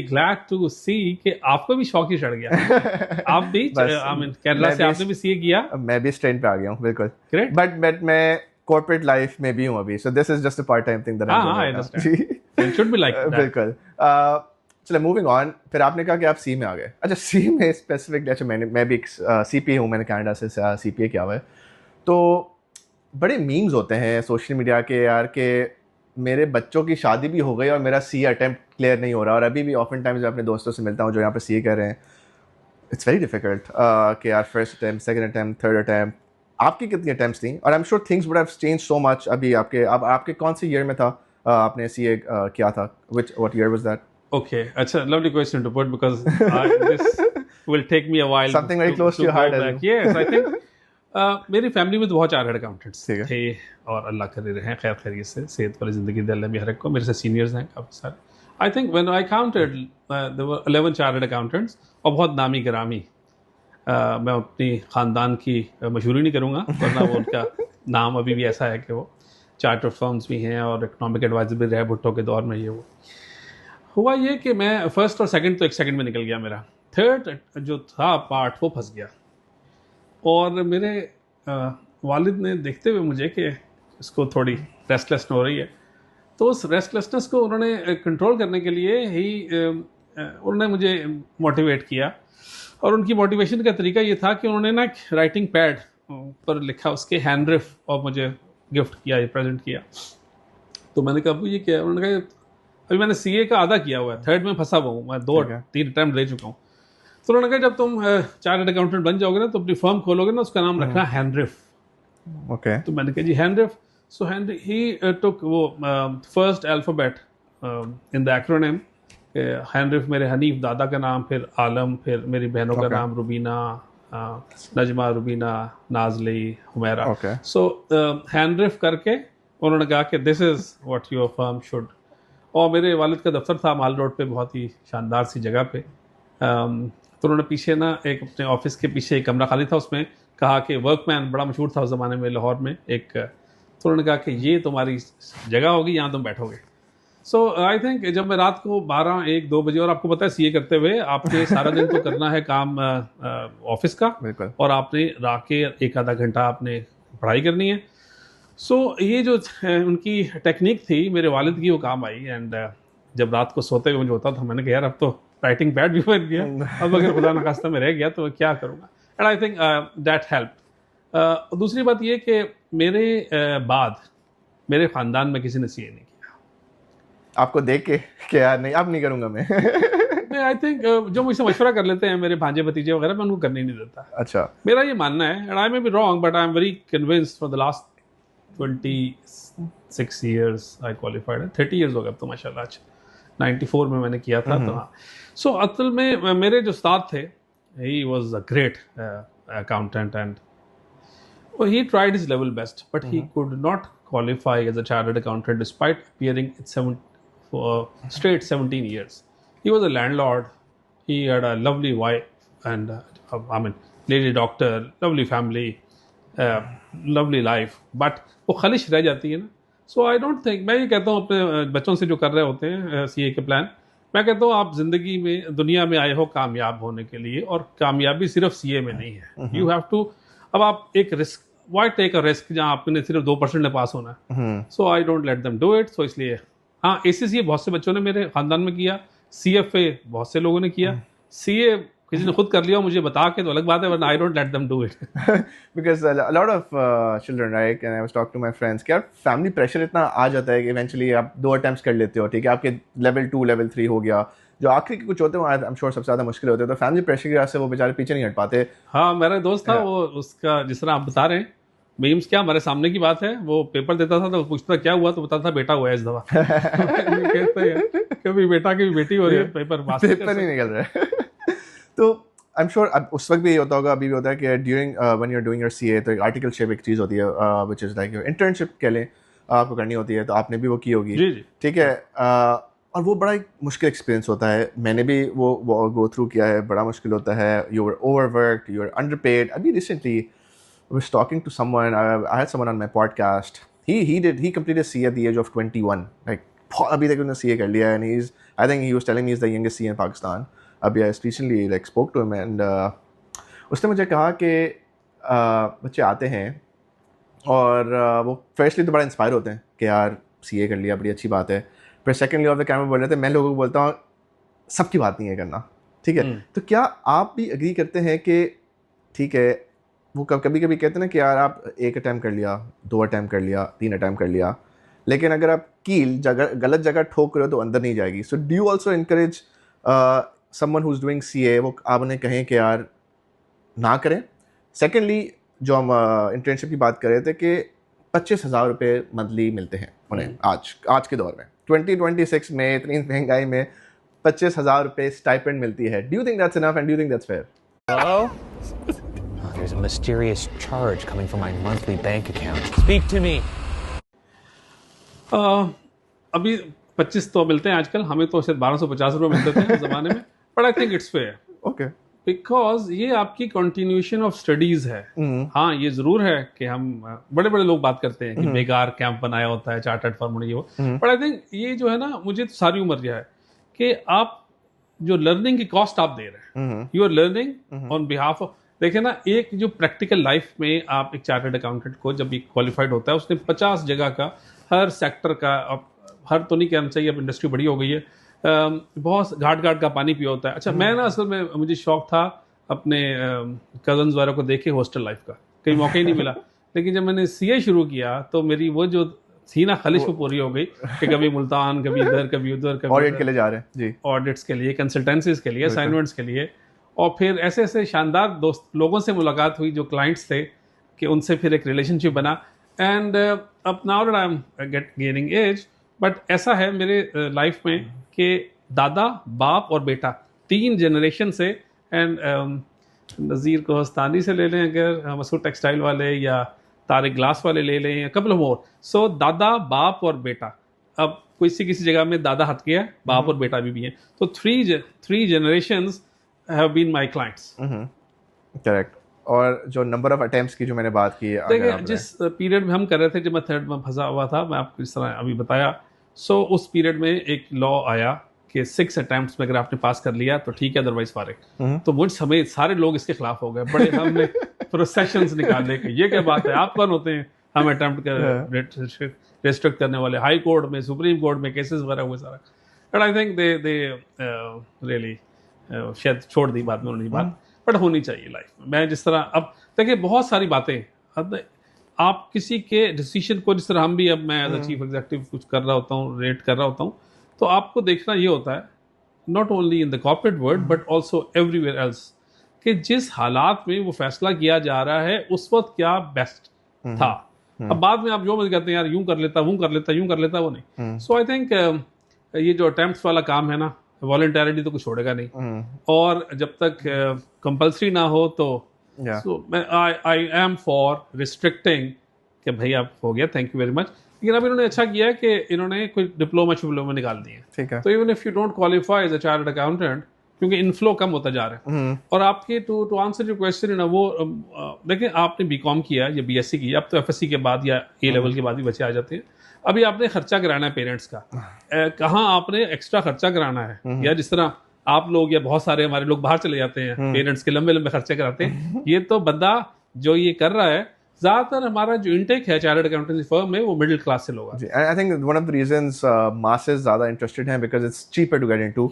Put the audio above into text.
glad to see कि आपको भी शौक ही चढ़ गया। आप भी केरला से आपने भी सीए किया? मैं भी स्ट्रेन पे आ गया हूँ, बिल्कुल। Great. बट मैं कॉर्पोरेट लाइफ में भी हूँ अभी, so this is just a part time thing that I'm doing I right now. understand. It should be like that. बिल्कुल। चलो मूविंग ऑन, फिर आपने कहा कि आप सी में आ गए। अच्छा, सी में स्पेसिफिकली, अच्छा मैं भी सीपीए हूँ, मैंने कनाडा से सीपीए किया हुआ है। तो बड़े मीम्स होते हैं सोशल मीडिया के यार के मेरे बच्चों की शादी भी हो गई और मेरा सी अटेम्प्ट क्लियर नहीं हो रहा। और अभी भी ऑफन टाइम्स अपने दोस्तों से मिलता हूँ जो यहाँ पे सी कर रहे हैं, इट्स वेरी डिफिकल्ट कि यार first attempt, second attempt, third attempt. आपकी कितनी अटैम्प्ट्स थी? और I am sure things would have change so much. अभी आपके कौन से ईयर में था आपने सीए किया था? What year was that? Okay, अच्छा, lovely question to put because this will take me a while. Something very close to your heart. Yes, I think मेरी फैमिली में तो बहुत चार्टर्ड अकाउंटेंट्स ठीक है। थे और अल्लाह करे रहे हैं खैर खैरियत से, सेहत वाली ज़िंदगी दे अल्लाह भी हर एक को। मेरे से सीनियर्स हैं काफ़ी सारे। I think when I counted there were 11 chartered accountants और बहुत नामी गिरामी। मैं अपनी ख़ानदान की मशहूरी नहीं करूँगा वरना वो उनका नाम अभी भी ऐसा है कि वो चार्टर फर्म्स भी हैं और इकनॉमिक एडवाइजर भी रहे भुट्टो के दौर में। ये वो हुआ ये कि मैं फर्स्ट और सेकंड तो एक सेकंड में निकल गया, मेरा थर्ड जो था पार्ट वो फंस गया। और मेरे वालिद ने देखते हुए मुझे कि इसको थोड़ी रेस्टलेस हो रही है, तो उस रेस्टलेसनेस को उन्होंने कंट्रोल करने के लिए ही उन्होंने मुझे मोटिवेट किया। और उनकी मोटिवेशन का तरीका ये था कि उन्होंने ना एक राइटिंग पैड पर लिखा उसके हैंड रिफ और मुझे गिफ्ट किया, ये प्रेजेंट किया। तो मैंने कहा ये क्या? उन्होंने कहा अभी मैंने सीए का आधा किया हुआ है, थर्ड में फंसा हुआ हूँ मैं, 2-3 अटैम्प्ट दे चुका हूँ। तो उन्होंने कहा जब तुम चार्टर्ड अकाउंटेंट बन जाओगे ना तो अपनी फर्म खोलोगे ना, उसका नाम रखना हैंडरिफ। ओके। तो मैंने कहा जी हैंडरिफ। सो ही टुक वो first alphabet in the acronym. हैंडरिफ मेरे हनीफ दादा का नाम, फिर आलम, फिर मेरी बहनों का नाम रुबीना, नजमा, रुबीना, नाजली, हुमैरा। सो हैंडरिफ करके उन्होंने कहा कि this is what your firm should. और मेरे वालिद का दफ्तर था माल रोड पे, बहुत ही शानदार सी जगह पे। तो उन्होंने पीछे ना एक अपने ऑफिस के पीछे एक कमरा खाली था, उसमें कहा कि वर्कमैन बड़ा मशहूर था उस ज़माने में लाहौर में एक। तो उन्होंने कहा कि ये तुम्हारी जगह होगी, यहाँ तुम बैठोगे। सो आई थिंक जब मैं रात को 12-1-2 बजे, और आपको पता है सीए करते हुए आपके सारा दिन तो करना है काम ऑफिस का, और आपने रात के 1-आधा घंटा आपने पढ़ाई करनी है। सो ये जो उनकी टेक्निक थी मेरे वालिद की, वो काम आई। एंड जब रात को सोते हुए मुझे होता था, मैंने कहा यार अब तो राइटिंग पैड भी बन गया, अब अगर खुदा न खास्ता में रह गया तो क्या करूँगा। And I think that help. दूसरी बात ये कि मेरे बाद मेरे ख़ानदान में किसी ने सीए नहीं किया। आपको देख के क्या नहीं, अब नहीं करूँगा मैं। आई थिंक जो मुझसे मशवरा कर लेते हैं मेरे भांजे भतीजे वगैरह, मैं उनको करने ही नहीं देता। अच्छा, मेरा ये मानना है, and I may be wrong but I am very convinced for the last 26 years I qualified है। 30 years हो गया तो माशाल्लाह। आज 94 में मैंने किया था। तो हाँ, सो असल में मेरे जो उस्ताद थे, he was a great accountant and he tried his level best but he could not qualify as a chartered accountant despite appearing for straight 17 years. He was a landlord, he had a lovely wife and I mean lady doctor, lovely family, lovely life, but वो खलिश रह जाती है ना। सो I don't think, मैं ये कहता हूँ अपने बच्चों से जो कर रहे होते हैं सीए के प्लान, मैं कहता हूँ आप ज़िंदगी में दुनिया में आए हो कामयाब होने के लिए, और कामयाबी सिर्फ सीए में नहीं है। यू हैव टू, अब आप एक risk, why take a risk जहाँ आपने सिर्फ 2% में पास होना है। So I don't let them do it. So इसलिए हाँ, ACCA बहुत से बच्चों ने मेरे ख़ानदान में किया, CFA बहुत से लोगों ने किया, CA किसी ने खुद कर लिया मुझे बता के तो अलग बात है, वरना I don't let them do it. Because a lot of children right, and I was talking to my friends कि यार फैमिली प्रेशर इतना आ जाता है कि इवेंचुअली आप 2 अटेम्प्ट्स कर लेते हो, ठीक है, आपके लेवल 2 लेवल 3 हो गया, जो आखिरी के कुछ होते हैं आई एम श्योर सबसे ज़्यादा मुश्किल होते हैं। तो फैमिली प्रेशर की वजह से वो बेचारे पीछे नहीं हट पाते। हाँ, मेरा दोस्त था वो, उसका जिस तरह आप बता रहे हैं मीम्स, क्या हमारे सामने की बात है, वो पेपर देता था तो पूछता क्या हुआ, तो बताता था बेटा हुआ है इस दफा। कहते हैं कभी बेटा की बेटी हो रही है, पेपर पास नहीं निकल रहा है। तो आई एम श्योर उस वक्त भी ये होता होगा, अभी भी होता है कि during when you are doing your CA, तो एक आर्टिकलशिप एक चीज़ होती है which is like your internship कह लें, आपको करनी होती है, तो आपने भी वो की होगी। जी जी, ठीक है। और वो बड़ा एक मुश्किल एक्सपीरियंस होता है, मैंने भी वो गो थ्रू किया है, बड़ा मुश्किल होता है। You are overworked, you are underpaid. अभी recently I was talking to someone, I had someone on my podcast, he completed CA at the age of 21, like अभी तक उन्होंने सीए कर लिया है, and he is, I think he was telling me is the youngest CA in Pakistan. अभी I recently like spoke to him, and उसने मुझे कहा कि बच्चे आते हैं और वो फर्स्टली तो बड़ा इंस्पायर होते हैं कि यार सीए कर लिया, बड़ी अच्छी बात है. फिर सेकेंडली ऑफ द कैमरा बोल रहे थे, मैं लोगों को बोलता हूँ सबकी बात नहीं है करना, ठीक है. तो क्या आप भी एग्री करते हैं कि ठीक है, वो कभी कभी कहते हैं ना कि यार आप 1 अटैम्प्ट कर लिया, 2 अटैम्प्ट कर लिया, 3 अटैम्प्ट कर लिया, लेकिन अगर आप कील गलत जगह ठोक रहे हो तो अंदर नहीं जाएगी. So do you also encourage someone who is doing CA, वो आप उन्हें कहें कि यार ना करें? सेकेंडली, जो हम इंटर्नशिप की बात कर रहे थे कि 25,000 रुपये मंथली मिलते हैं उन्हें आज के दौर में 2026 में, इतनी महंगाई में 25,000 रुपये स्टाइपेंड मिलती है. Do you think that's enough and do you think that's fair? Hello? There's a mysterious charge coming from my monthly bank account. Speak to me. अभी 25 तो मिलते हैं आजकल, हमें तो सिर्फ 1250 रुपये मिलते थे उस ज़माने में. But I think it's fair, okay, because ये आपकी कंटिन्यूएशन ऑफ स्टडीज़ है. हाँ, ये ज़रूर है कि हम बड़े बड़े लोग बात करते हैं कि बेकार कैंप बनाया होता है, चार्टर्ड फर्म ने ये वो. बट आई थिंक ये जो है ना, मुझे तो सारी उम्र यह है कि आप जो लर्निंग की कॉस्ट आप दे रहे हैं, you are learning on behalf of. देखिए ना, एक जो प्रैक्टिकल लाइफ में आप एक चार्टर्ड अकाउंटेंट को जब भी क्वालिफाइड होता है, उसने 50 जगह का, हर सेक्टर का, अब हर तो नहीं कहना चाहिए, अब इंडस्ट्री बड़ी हो गई है, बहुत घाट घाट का पानी पिया होता है. अच्छा, मैं ना असल में मुझे शौक था अपने कजन्स वगैरह को देखे हॉस्टल लाइफ का, कहीं मौका ही नहीं मिला. लेकिन जब मैंने सीए शुरू किया तो मेरी वो जो थी ना ख्वाहिश वो पूरी हो गई कि कभी मुल्तान, कभी इधर, कभी उधर, कभी ऑडिट के लिए जा रहे हैं जी, ऑडिट्स के लिए, कंसल्टेंसीज के लिए, असाइनमेंट्स के लिए. और फिर ऐसे ऐसे शानदार दोस्त लोगों से मुलाकात हुई जो क्लाइंट्स थे कि उनसे फिर एक रिलेशनशिप बना. एंड अब now that I am gaining age, but ऐसा है मेरे लाइफ में कि दादा, बाप और बेटा 3 जनरेशन से, एंड नज़ीर कोहस्तानी से ले लें, अगर मसूद टेक्सटाइल वाले, या तारिक ग्लास वाले ले लें, या कपल मोर. सो दादा, बाप और बेटा. अब किसी जगह में दादा हट गया, बाप और बेटा भी हैं. तो 3 generations have been my clients. Correct. और जो नंबर ऑफ अटेम्प्ट्स की जो मैंने बात की, देखिए जिस पीरियड में हम कर रहे थे, जब मैं 3rd में फंसा हुआ था, मैं आपको इस तरह अभी बताया, सो उस पीरियड में एक लॉ आया कि 6 अटेम्प्ट्स में अगर आपने पास कर लिया तो ठीक है, अदरवाइज फारिग. तो मुझ समेत सारे लोग इसके खिलाफ हो गए. बड़े हमने प्रोसेशंस निकाले कि ये क्या बात है, आप कौन होते हैं हम अटेम्प्ट कर रेस्ट्रिक्ट करने वाले. हाई कोर्ट में, सुप्रीम कोर्ट में केसेस वगैरह हुए सारा. But I think they really शायद छोड़ दी बाद में उन्होंने बात. बट होनी चाहिए लाइफ में. मैं जिस तरह, अब देखिए बहुत सारी बातें, अब आप किसी के डिसीजन को, जिस तरह हम भी, अब मैं एज अ चीफ एग्जीक्यूटिव कुछ कर रहा होता हूँ, रेट कर रहा होता हूँ, तो आपको देखना ये होता है, not only in the corporate world but also everywhere else, कि जिस हालात में वो फैसला किया जा रहा है उस वक्त क्या बेस्ट था. अब बाद में आप जो मर्जी कहते हैं, यार यूं कर लेता, यूं कर लेता, यूं कर लेता, वो नहीं. सो आई थिंक ये जो अटेम्प्ट्स वाला काम है ना, वॉलंटरिटी तो कुछ छोड़ेगा नहीं. और जब तक कंपल्सरी ना हो तो आई एम फॉर रिस्ट्रिक्टिंग कि भाई आप हो गया, थैंक यू वेरी मच. लेकिन अब इन्होंने अच्छा किया है कि इन्होंने कोई डिप्लोमा निकाल दिए. ठीक है. तो even if you don't qualify as a chartered accountant, क्योंकि इनफ्लो कम होता जा रहा है. और आपके टू आंसर योर क्वेश्चन ना, वो देखिए आपने बीकॉम किया या बीएससी किया, अब तो एफएससी के बाद या ए लेवल के बाद भी बच्चे आ जाते हैं. अभी आपने खर्चा कराना है पेरेंट्स का, कहाँ आपने एक्स्ट्रा खर्चा कराना है, या जिस तरह आप लोग या बहुत सारे हमारे लोग बाहर चले जाते हैं, पेरेंट्स के लंबे लंबे खर्चे कराते हैं. ये तो बंदा जो ये कर रहा है, ज्यादातर हमारा जो इनटेक है चार्टर्ड अकाउंटेंसी फर्म में, वो मिडिल क्लास से लोग हैं. I think one of the reasons masses ज्यादा इंटरेस्टेड हैं because it's cheaper to get into.